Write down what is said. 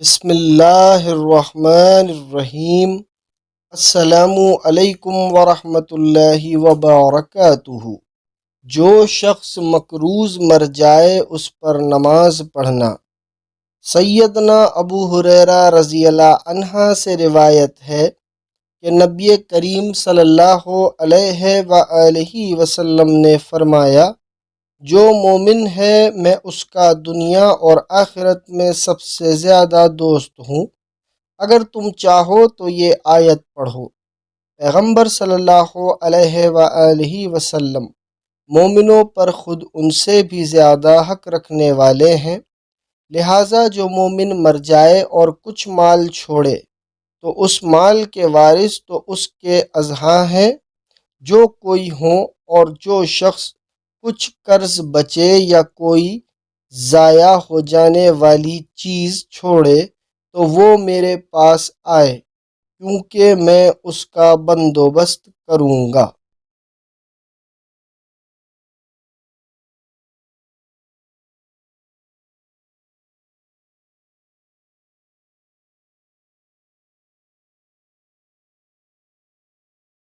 بسم اللہ الرحمن الرحیم۔ السلام علیکم ورحمۃ اللہ وبرکاتہ۔ جو شخص مقروض مر جائے اس پر نماز پڑھنا۔ سیدنا ابو ہریرہ رضی اللہ عنہ سے روایت ہے کہ نبی کریم صلی اللہ علیہ وآلہ وسلم نے فرمایا، جو مومن ہے میں اس کا دنیا اور آخرت میں سب سے زیادہ دوست ہوں۔ اگر تم چاہو تو یہ آیت پڑھو۔ پیغمبر صلی اللہ علیہ وآلہ وسلم مومنوں پر خود ان سے بھی زیادہ حق رکھنے والے ہیں، لہٰذا جو مومن مر جائے اور کچھ مال چھوڑے تو اس مال کے وارث تو اس کے اضحیٰ ہیں جو کوئی ہوں، اور جو شخص کچھ قرض بچے یا کوئی ضائع ہو جانے والی چیز چھوڑے تو وہ میرے پاس آئے، کیونکہ میں اس کا بندوبست کروں گا۔